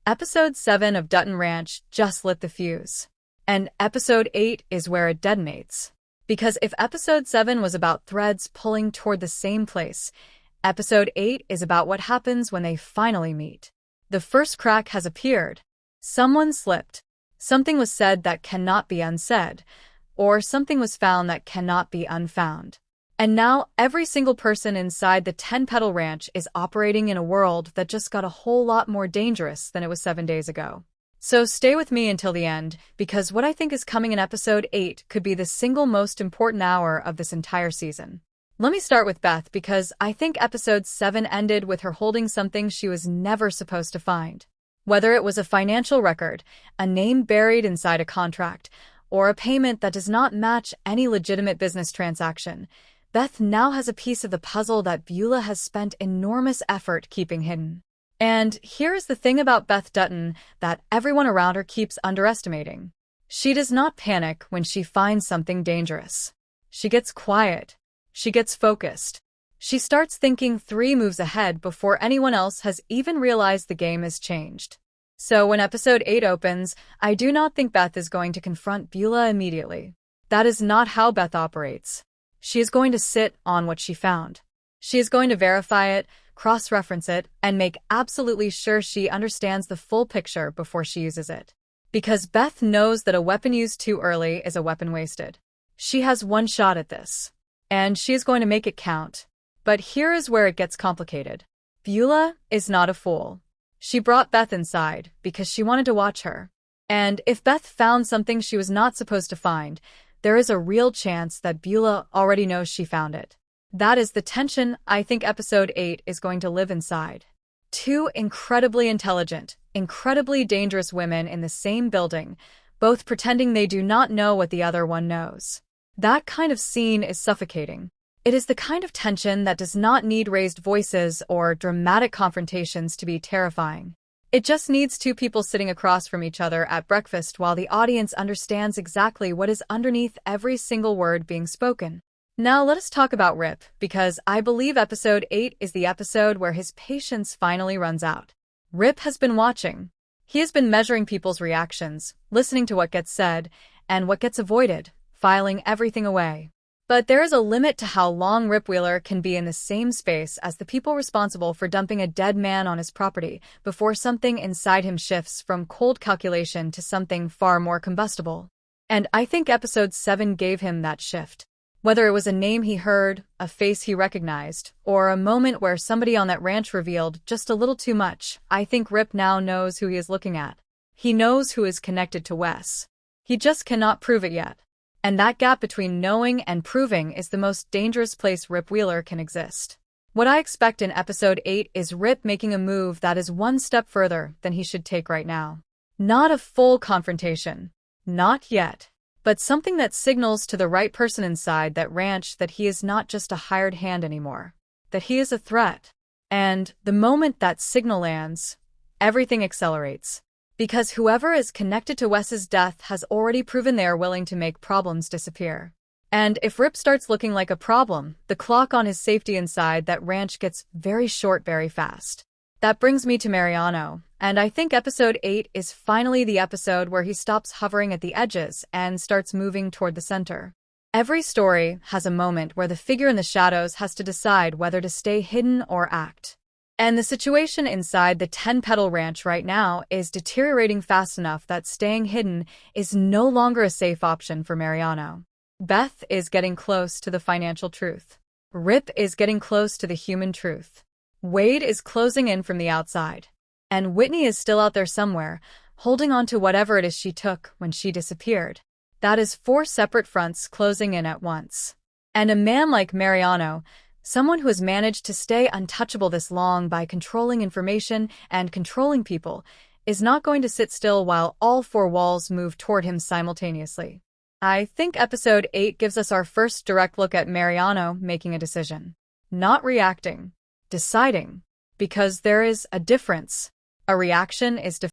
Episode 7 of Dutton Ranch just lit the fuse. And Episode 8 is where it detonates. Because if Episode 7 was about threads pulling toward the same place, Episode 8 is about what happens when they finally meet. The first crack has appeared. Someone slipped. Something was said that cannot be unsaid, or something was found that cannot be unfound. And now every single person inside the 10-petal ranch is operating in a world that just got a whole lot more dangerous than it was 7 days ago. So stay with me until the end, because what I think is coming in Episode 8 could be the single most important hour of this entire season. Let me start with Beth, because I think Episode 7 ended with her holding something she was never supposed to find. Whether it was a financial record, a name buried inside a contract, or a payment that does not match any legitimate business transaction, Beth now has a piece of the puzzle that Beulah has spent enormous effort keeping hidden. And here's the thing about Beth Dutton that everyone around her keeps underestimating. She does not panic when she finds something dangerous. She gets quiet. She gets focused. She starts thinking 3 moves ahead before anyone else has even realized the game has changed. So when Episode 8 opens, I do not think Beth is going to confront Beulah immediately. That is not how Beth operates. She is going to sit on what she found. She is going to verify it, cross-reference it, and make absolutely sure she understands the full picture before she uses it. Because Beth knows that a weapon used too early is a weapon wasted. She has one shot at this, and she is going to make it count. But here is where it gets complicated. Beulah is not a fool. She brought Beth inside because she wanted to watch her. And if Beth found something she was not supposed to find, there is a real chance that Beulah already knows she found it. That is the tension I think Episode 8 is going to live inside. 2 incredibly intelligent, incredibly dangerous women in the same building, both pretending they do not know what the other one knows. That kind of scene is suffocating. It is the kind of tension that does not need raised voices or dramatic confrontations to be terrifying. It just needs 2 people sitting across from each other at breakfast while the audience understands exactly what is underneath every single word being spoken. Now let us talk about Rip, because I believe Episode 8 is the episode where his patience finally runs out. Rip has been watching. He has been measuring people's reactions, listening to what gets said, and what gets avoided, filing everything away. But there is a limit to how long Rip Wheeler can be in the same space as the people responsible for dumping a dead man on his property before something inside him shifts from cold calculation to something far more combustible. And I think Episode 7 gave him that shift. Whether it was a name he heard, a face he recognized, or a moment where somebody on that ranch revealed just a little too much, I think Rip now knows who he is looking at. He knows who is connected to Wes. He just cannot prove it yet. And that gap between knowing and proving is the most dangerous place Rip Wheeler can exist. What I expect in Episode 8 is Rip making a move that is one step further than he should take right now. Not a full confrontation. Not yet. But something that signals to the right person inside that ranch that he is not just a hired hand anymore. That he is a threat. And the moment that signal lands, everything accelerates. Because whoever is connected to Wes's death has already proven they are willing to make problems disappear. And if Rip starts looking like a problem, the clock on his safety inside that ranch gets very short very fast. That brings me to Mariano, and I think Episode 8 is finally the episode where he stops hovering at the edges and starts moving toward the center. Every story has a moment where the figure in the shadows has to decide whether to stay hidden or act. And the situation inside the 10-petal ranch right now is deteriorating fast enough that staying hidden is no longer a safe option for Mariano. Beth is getting close to the financial truth. Rip is getting close to the human truth. Wade is closing in from the outside. And Whitney is still out there somewhere, holding on to whatever it is she took when she disappeared. That is 4 separate fronts closing in at once. And a man like Mariano, someone who has managed to stay untouchable this long by controlling information and controlling people, is not going to sit still while all 4 walls move toward him simultaneously. I think Episode 8 gives us our first direct look at Mariano making a decision. Not reacting. Deciding. Because there is a difference. A reaction is